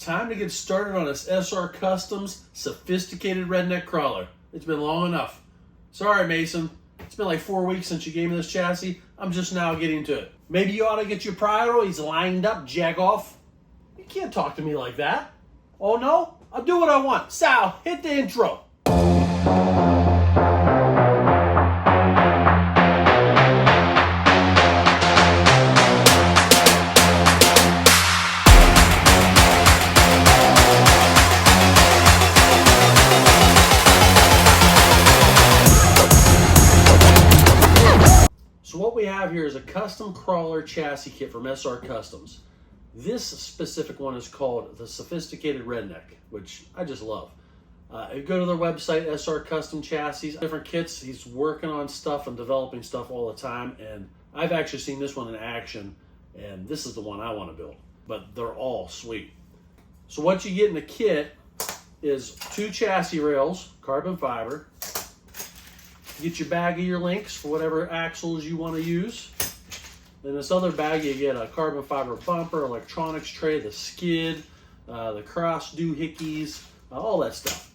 Time to get started on this SR Customs Sophisticated Redneck Crawler. It's been long enough. Sorry, Mason. It's been like 4 weeks since you gave me this chassis. I'm just now getting to it. Maybe you ought to get your priorities lined up, jack off. You can't talk to me like that. Oh no? I'll do what I want. Sal, hit the intro. So what we have here is a custom crawler chassis kit from SR Customs. This specific one is called the Sophisticated Redneck, which I just love. You go to their website, SR Custom Chassis, different kits. He's working on stuff and developing stuff all the time, and I've actually seen this one in action, and this is the one I want to build, but they're all sweet. So what you get in the kit is 2 chassis rails, carbon fiber. Get your bag of your links for whatever axles you want to use. In this other bag, you get a carbon fiber bumper, electronics tray, the skid, the cross doohickeys, all that stuff.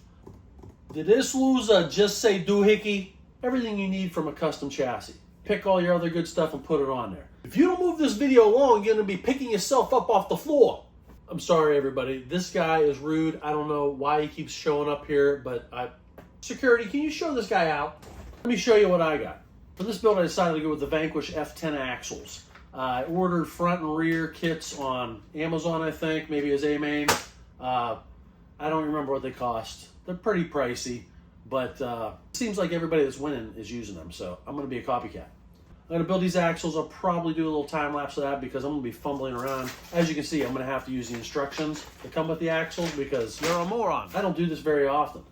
Did this lose a just say doohickey? Everything you need from a custom chassis. Pick all your other good stuff and put it on there. If you don't move this video along, you're going to be picking yourself up off the floor. I'm sorry, everybody. This guy is rude. I don't know why he keeps showing up here, but security, can you show this guy out? Let me show you what I got. For this build, I decided to go with the Vanquish F10 axles. I ordered front and rear kits on Amazon, I think. Maybe it was A-Main. I don't remember what they cost. They're pretty pricey, but it seems like everybody that's winning is using them, so I'm going to be a copycat. I'm going to build these axles. I'll probably do a little time lapse of that because I'm going to be fumbling around. As you can see, I'm going to have to use the instructions that come with the axles because You're a moron. I don't do this very often.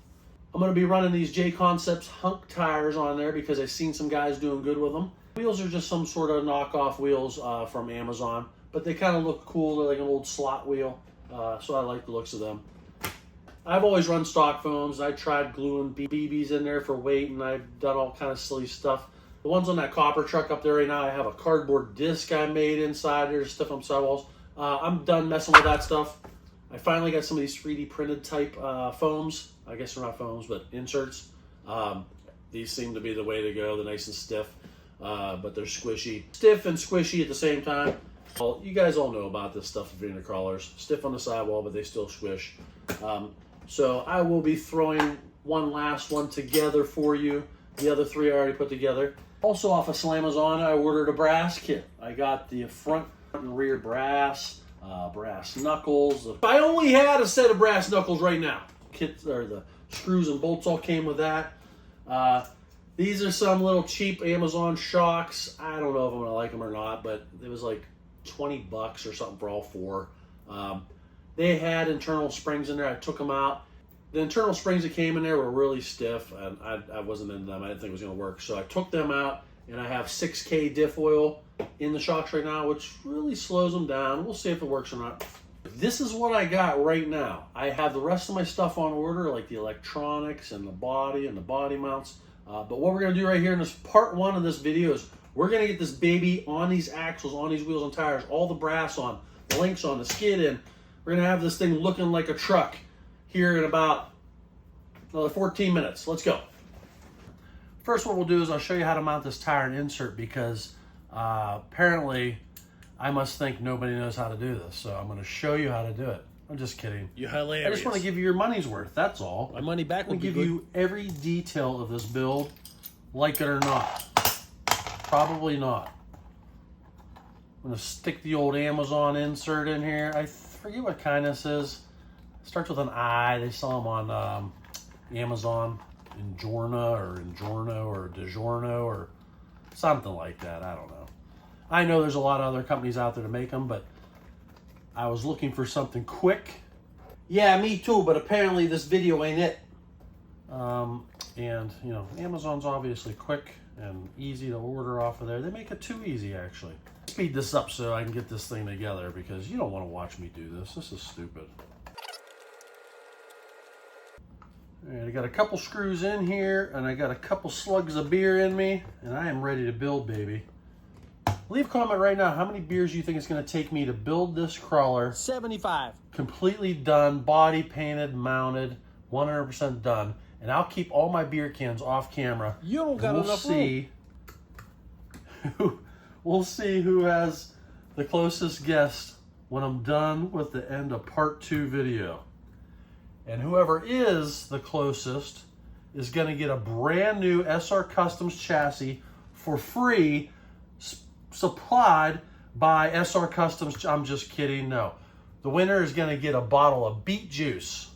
I'm going to be running these J-Concepts hunk tires on there because I've seen some guys doing good with them. Wheels are just some sort of knockoff wheels from Amazon, but they kind of look cool. They're like an old slot wheel, so I like the looks of them. I've always run stock foams. I tried gluing BBs in there for weight, and I've done all kind of silly stuff. The ones on that copper truck up there right now, I have a cardboard disc I made inside there to stiff them sidewalls. I'm done messing with that stuff. I finally got some of these 3D printed type foams. I guess they're not foams, but inserts. These seem to be the way to go. They're nice and stiff, but they're squishy. Stiff and squishy at the same time. Well, you guys all know about this stuff if you're into crawlers. Stiff on the sidewall, but they still squish. So I will be throwing one last one together for you. The other 3 I already put together. Also off of Slamazon, I ordered a brass kit. I got the front and rear brass knuckles. If I only had a set of brass knuckles right now. Kits or the screws and bolts all came with that. These are some little cheap Amazon shocks. I don't know if I'm gonna like them or not, but it was like $20 or something for all 4. They had internal springs in there. I took them out. The internal springs that came in there were really stiff, and I wasn't into them. I didn't think it was gonna work, so I took them out, and I have 6K diff oil in the shocks right now, which really slows them down. We'll see if it works or not. This is what I got right now. I have the rest of my stuff on order, like the electronics and the body mounts. But what we're going to do right here in this part 1 of this video is we're going to get this baby on these axles, on these wheels and tires, all the brass on, the links on, the skid in. We're going to have this thing looking like a truck here in about another 14 minutes. Let's go. First, what we'll do is I'll show you how to mount this tire and insert because apparently I must think nobody knows how to do this, so I'm going to show you how to do it. I'm just kidding. You're hilarious. I just want to give you your money's worth, that's all. My money back I'm will going to be give good. you every detail of this build, like it or not. Probably not. I'm going to stick the old Amazon insert in here. I forget what kind this is. It starts with an I. They sell them on Amazon. Injorno or DiGiorno or something like that. I don't know. I know there's a lot of other companies out there to make them, but I was looking for something quick. Yeah, me too, but apparently this video ain't it. And, you know, Amazon's obviously quick and easy to order off of there. They make it too easy, actually. Speed this up so I can get this thing together because you don't want to watch me do this. This is stupid. All right, I got a couple screws in here, and I got a couple slugs of beer in me, and I am ready to build, baby. Leave a comment right now. How many beers do you think it's going to take me to build this crawler? 75. Completely done, body painted, mounted, 100% done. And I'll keep all my beer cans off camera. You don't got enough room. We'll see who has the closest guest when I'm done with the end of part 2 video. And whoever is the closest is going to get a brand new SR Customs chassis for free, supplied by SR Customs. I'm just kidding, no. The winner is going to get a bottle of beet juice.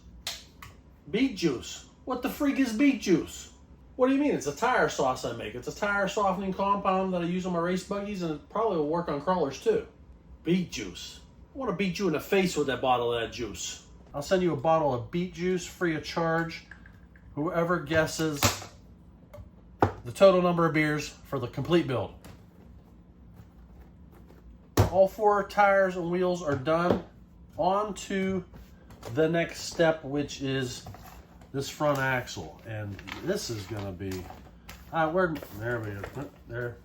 Beet juice? What the freak is beet juice? What do you mean? It's a tire sauce I make. It's a tire softening compound that I use on my race buggies, and it probably will work on crawlers too. Beet juice. I want to beat you in the face with that bottle of that juice. I'll send you a bottle of beet juice free of charge. Whoever guesses the total number of beers for the complete build. All 4 tires and wheels are done. On to the next step, which is this front axle. And this is going to be... there we go. There.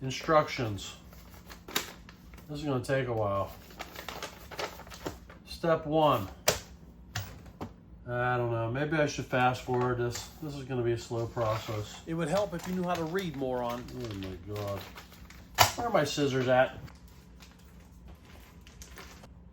Instructions. This is going to take a while. Step 1. I don't know. Maybe I should fast forward this. This is going to be a slow process. It would help if you knew how to read, moron. Oh my God. Where are my scissors at?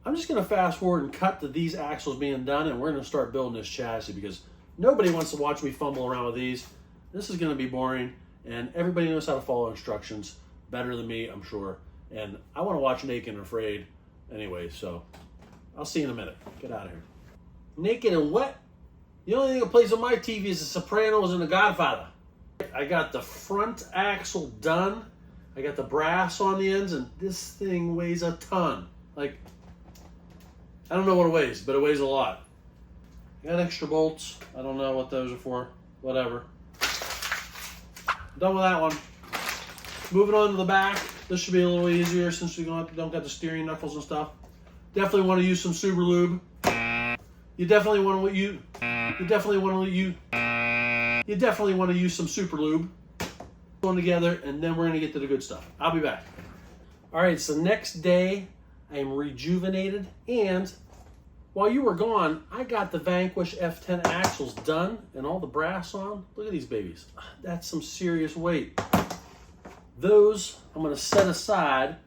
I'm just going to fast forward and cut to these axles being done, and we're going to start building this chassis because nobody wants to watch me fumble around with these. This is going to be boring, and everybody knows how to follow instructions better than me, I'm sure. And I want to watch Naked and Afraid anyway, so I'll see you in a minute. Get out of here. Naked and what? The only thing that plays on my TV is The Sopranos and The Godfather. I got the front axle done. I got the brass on the ends, and this thing weighs a ton. Like, I don't know what it weighs, but it weighs a lot. I got extra bolts. I don't know what those are for. Whatever. Done with that one. Moving on to the back. This should be a little easier since we don't got the steering knuckles and stuff. Definitely want to use some Super Lube. You definitely want to use some Super Lube. Going together, and then we're going to get to the good stuff. I'll be back. All right, so next day, I am rejuvenated, and while you were gone, I got the Vanquish F10 axles done and all the brass on. Look at these babies. That's some serious weight. Those I'm going to set aside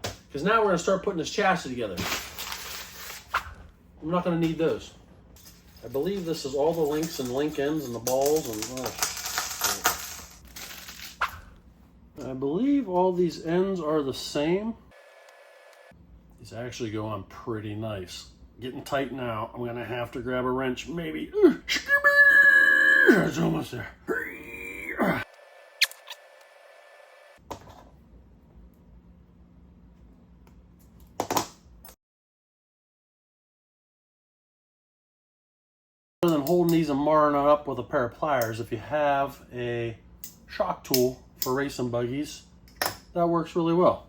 because now we're going to start putting this chassis together. I'm not going to need those. I believe this is all the links and link ends and the balls and I believe all these ends are the same. These actually go on pretty nice. Getting tight now. I'm going to have to grab a wrench, maybe. It's almost there. Rather than holding these and marring it up with a pair of pliers, if you have a shock tool for racing buggies, that works really well.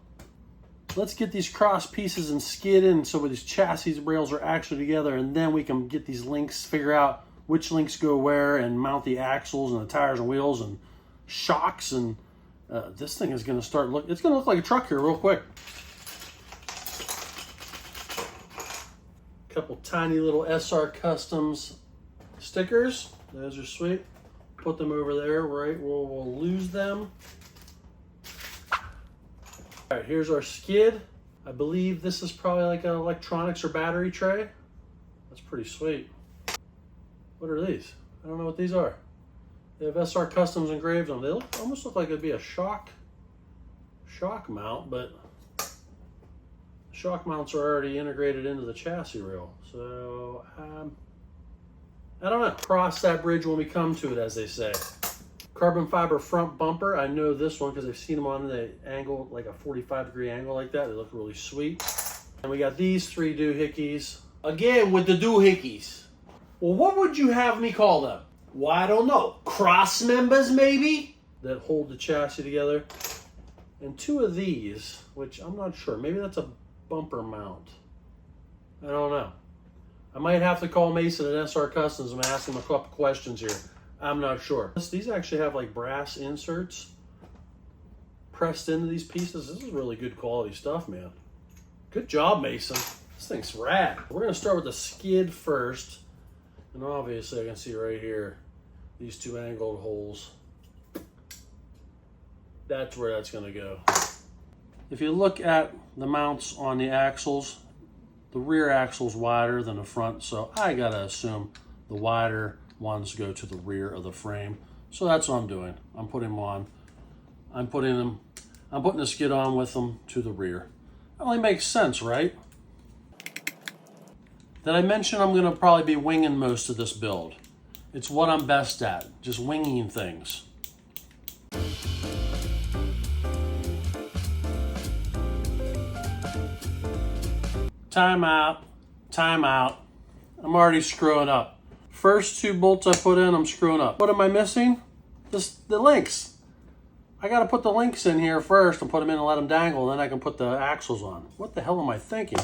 Let's get these cross pieces and skid in so these chassis rails are actually together, and then we can get these links, figure out which links go where, and mount the axles and the tires and wheels and shocks. And this thing is going to start it's going to look like a truck here real quick. A couple tiny little SR Customs stickers. Those are sweet. Put them over there, right? We'll lose them. All right, here's our skid. I believe this is probably like an electronics or battery tray. That's pretty sweet. What are these? I don't know what these are. They have SR Customs engraved on them. They almost look like it'd be a shock mount, but shock mounts are already integrated into the chassis rail. So, I don't know. Cross that bridge when we come to it, as they say. Carbon fiber front bumper. I know this one because I've seen them on the angle, like a 45-degree angle like that. They look really sweet. And we got these 3 doohickeys. Again, with the doohickeys. Well, what would you have me call them? Well, I don't know. Cross members, maybe? That hold the chassis together. And 2 of these, which I'm not sure. Maybe that's a bumper mount. I don't know. I might have to call Mason at SR Customs and ask him a couple questions here. I'm not sure. These actually have like brass inserts. pressed into these pieces. This is really good quality stuff, man. Good job, Mason. This thing's rad. We're gonna start with the skid first. And obviously I can see right here, these two angled holes. That's where that's gonna go. If you look at the mounts on the axles, the rear axle's wider than the front, so I gotta assume the wider ones go to the rear of the frame. So that's what I'm doing. I'm putting them on. I'm putting the skid on with them to the rear. That only makes sense, right? Did I mention I'm gonna probably be winging most of this build? It's what I'm best at, just winging things. Time out, time out. I'm already screwing up. First two bolts I put in, I'm screwing up. What am I missing? The links. I gotta put the links in here first and put them in and let them dangle, then I can put the axles on. What the hell am I thinking?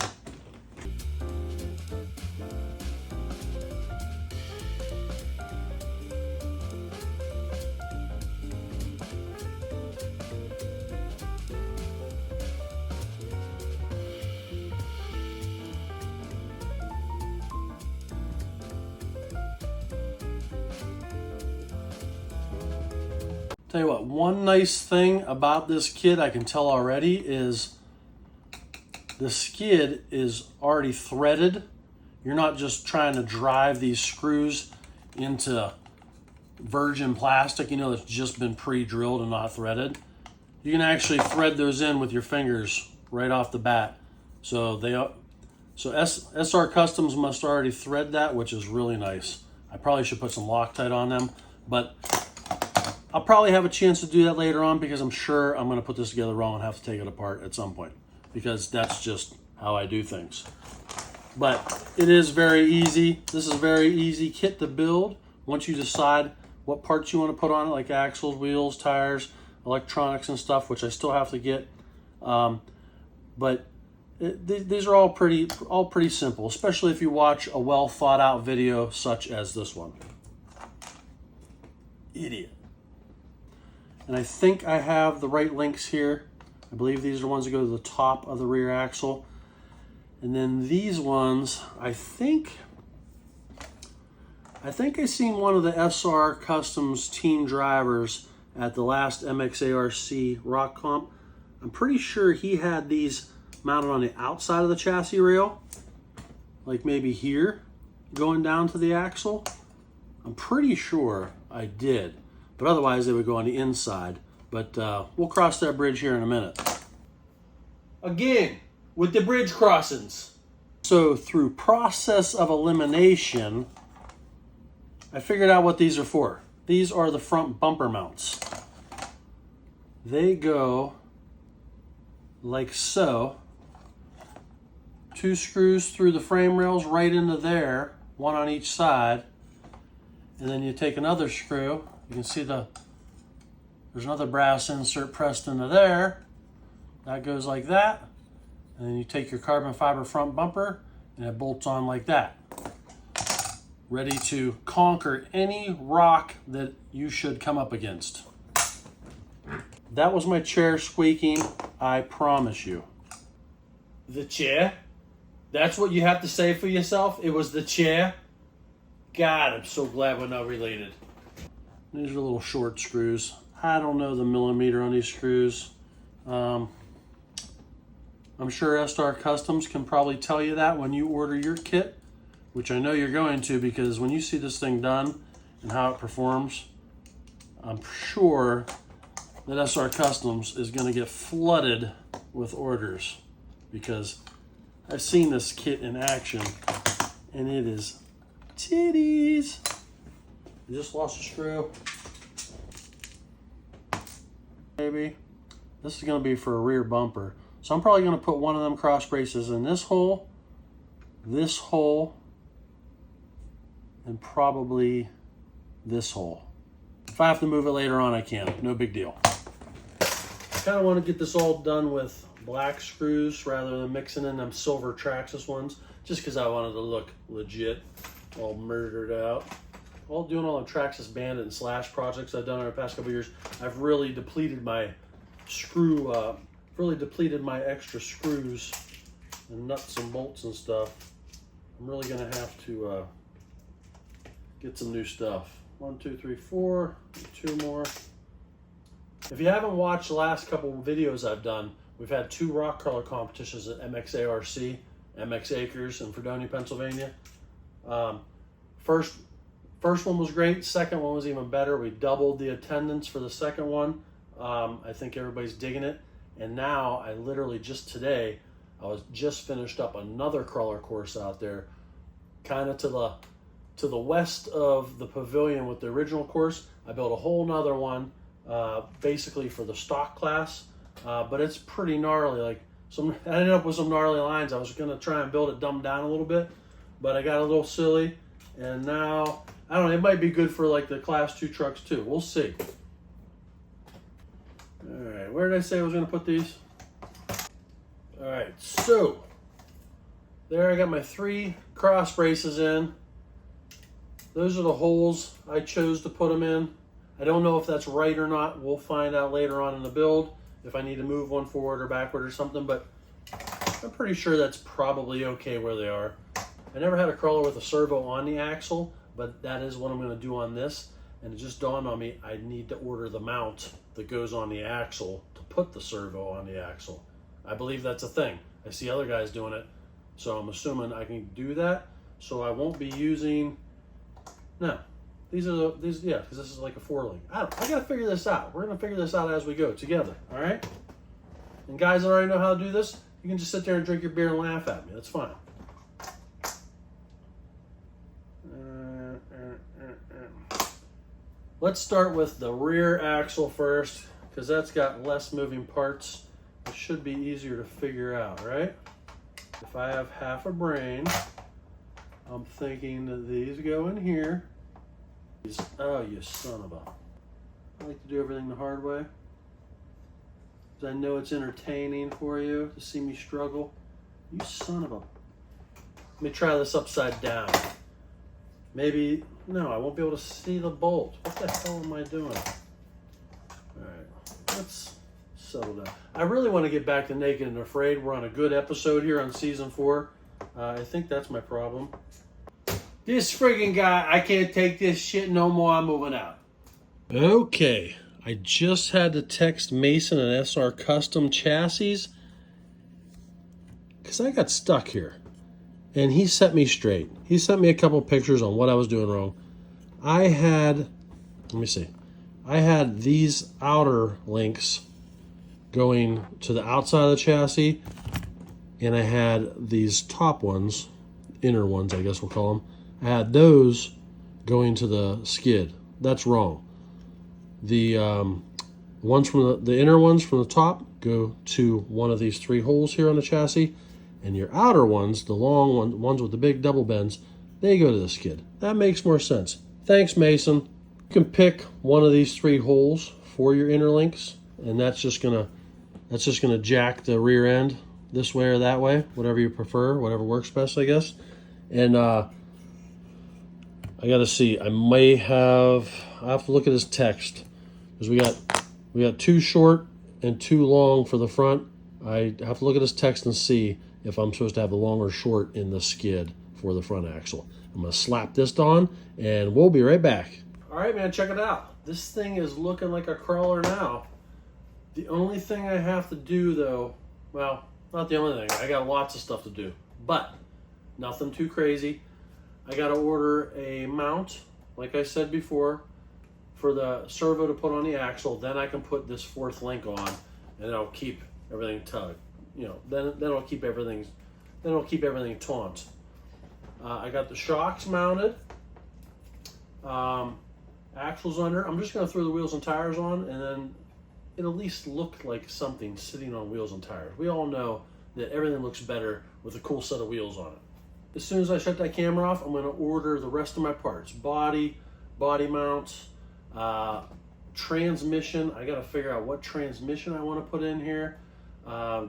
Tell you what, one nice thing about this kit I can tell already is the skid is already threaded. You're not just trying to drive these screws into virgin plastic, you know, that's just been pre-drilled and not threaded. You can actually thread those in with your fingers right off the bat. So SR Customs must already thread that, which is really nice. I probably should put some Loctite on them, but I'll probably have a chance to do that later on because I'm sure I'm going to put this together wrong and have to take it apart at some point because that's just how I do things. But it is very easy. This is a very easy kit to build once you decide what parts you want to put on it, like axles, wheels, tires, electronics and stuff, which I still have to get. These are all pretty simple, especially if you watch a well thought out video such as this one. Idiot. And I think I have the right links here. I believe these are the ones that go to the top of the rear axle. And then these ones, I think I seen one of the SR Customs team drivers at the last MXARC rock comp. I'm pretty sure he had these mounted on the outside of the chassis rail, like maybe here, going down to the axle. I'm pretty sure I did. But otherwise they would go on the inside. But we'll cross that bridge here in a minute. Again, with the bridge crossings. So through process of elimination, I figured out what these are for. These are the front bumper mounts. They go like so. 2 screws through the frame rails right into there, one on each side. And then you take another screw. You can see there's another brass insert pressed into there. That goes like that. And then you take your carbon fiber front bumper and it bolts on like that. Ready to conquer any rock that you should come up against. That was my chair squeaking, I promise you. The chair? That's what you have to say for yourself? It was the chair? God, I'm so glad we're not related. These are little short screws. I don't know the millimeter on these screws. I'm sure SR Customs can probably tell you that when you order your kit, which I know you're going to because when you see this thing done and how it performs, I'm sure that SR Customs is going to get flooded with orders because I've seen this kit in action and it is titties. I just lost a screw. Maybe. This is going to be for a rear bumper. So I'm probably going to put one of them cross braces in this hole, and probably this hole. If I have to move it later on, I can. No big deal. I kind of want to get this all done with black screws rather than mixing in them silver Traxxas ones, just because I wanted to look legit, all murdered out. While doing all the Traxxas Bandit and Slash projects I've done over the past couple years, I've really depleted my really depleted my extra screws and nuts and bolts and stuff. I'm really gonna have to get some new stuff. 1, 2, 3, 4, 2 more. If you haven't watched the last couple of videos I've done, we've had 2 rock crawler competitions at MXARC, MX Acres in Fredonia, Pennsylvania. First one was great. Second one was even better. We doubled the attendance for the second one. I think everybody's digging it. And now I literally just today, I was just finished up another crawler course out there, kind of to the west of the pavilion with the original course. I built a whole nother one, basically for the stock class, but it's pretty gnarly. I ended up with some gnarly lines. I was gonna try and build it dumbed down a little bit, but I got a little silly, and now I don't know. It might be good for like the class 2 trucks too. We'll see. All right, where did I say I was gonna put these? All right, so there I got my 3 cross braces in. Those are the holes I chose to put them in. I don't know if that's right or not. We'll find out later on in the build if I need to move one forward or backward or something, but I'm pretty sure that's probably okay where they are. I never had a crawler with a servo on the axle, but that is what I'm gonna do on this. And it just dawned on me, I need to order the mount that goes on the axle to put the servo on the axle. I believe that's a thing. I see other guys doing it, so I'm assuming I can do that. So I won't be using, no, yeah, because this is like a 4-link. I gotta figure this out. We're gonna figure this out as we go together, all right? And guys that already know how to do this, you can just sit there and drink your beer and laugh at me. That's fine. Let's start with the rear axle first, because that's got less moving parts. It should be easier to figure out, right? If I have half a brain, I'm thinking that these go in here. Oh, you son of a... I like to do everything the hard way, because I know it's entertaining for you to see me struggle. You son of a... Let me try this upside down. Maybe... No, I won't be able to see the bolt. What the hell am I doing? All right, let's settle down. I really want to get back to Naked and Afraid. We're on a good episode here on season 4. I think that's my problem. This friggin' guy, I can't take this shit no more. I'm moving out. Okay, I just had to text Mason an SR Custom Chassis because I got stuck here. And he set me straight. He sent me a couple pictures on what I was doing wrong. I had these outer links going to the outside of the chassis, and I had these top ones, inner ones I guess we'll call them, I had those going to the skid. That's wrong. The ones from the inner ones from the top go to one of these 3 holes here on the chassis, and your outer ones, the long ones with the big double bends, they go to the skid. That makes more sense. Thanks, Mason. You can pick one of these 3 holes for your inner links, and that's just gonna jack the rear end this way or that way, whatever you prefer, whatever works best, I guess. And I gotta see. I have to look at his text, because we got 2 short and 2 long for the front. I have to look at his text and see if I'm supposed to have the long or short in the skid for the front axle. I'm gonna slap this on and we'll be right back. All right, man, check it out. This thing is looking like a crawler now. The only thing I have to do though, well, not the only thing, I got lots of stuff to do, but nothing too crazy. I gotta order a mount, like I said before, for the servo to put on the axle. Then I can put this 4th link on, and it'll keep everything tugged. You know, then it'll keep everything taut. I got the shocks mounted. Axles under. I'm just gonna throw the wheels and tires on, and then it'll at least look like something sitting on wheels and tires. We all know that everything looks better with a cool set of wheels on it. As soon as I shut that camera off, I'm gonna order the rest of my parts. Body mounts, transmission. I gotta figure out what transmission I wanna put in here.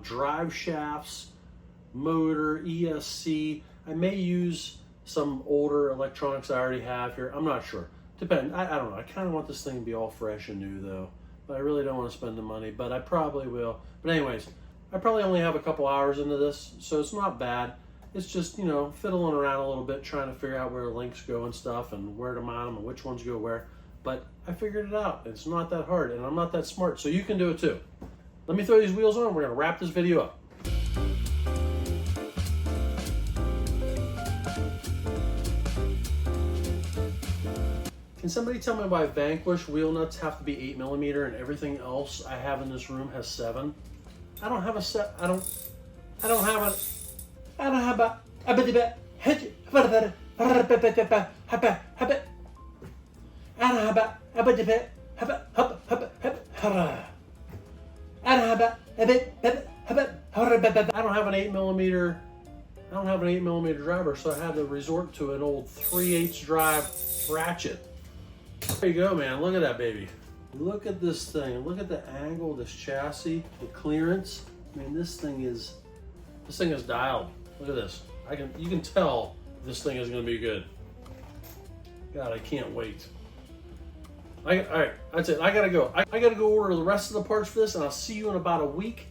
Drive shafts, motor, ESC. I may use some older electronics I already have here. I'm not sure. I don't know. I kind of want this thing to be all fresh and new though. but I really don't want to spend the money, but I probably will. But anyways, I probably only have a couple hours into this, so it's not bad. It's just, you know, fiddling around a little bit, trying to figure out where the links go and stuff and where to mount them and which ones go where. But I figured it out. It's not that hard, and I'm not that smart, so you can do it too. Let me throw these wheels on. We're going to wrap this video up. Can somebody tell me why Vanquish wheel nuts have to be 8mm and everything else I have in this room has 7? I don't have a set. I don't have a. I don't have an 8mm driver, so I had to resort to an old 3/8 drive ratchet. There you go, man. Look at that baby. Look at this thing. Look at the angle of this chassis, the clearance. I mean, this thing is dialed. Look at this. You can tell this thing is going to be good. God, I can't wait. All right, that's it. I gotta go. I gotta go order the rest of the parts for this, and I'll see you in about a week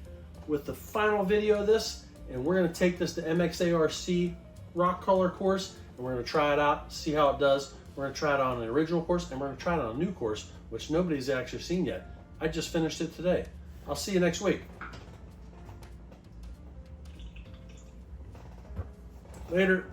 with the final video of this. And we're gonna take this to MXARC rock color course, and we're gonna try it out, see how it does. We're gonna try it on the original course, and we're gonna try it on a new course, which nobody's actually seen yet. I just finished it today. I'll see you next week. Later.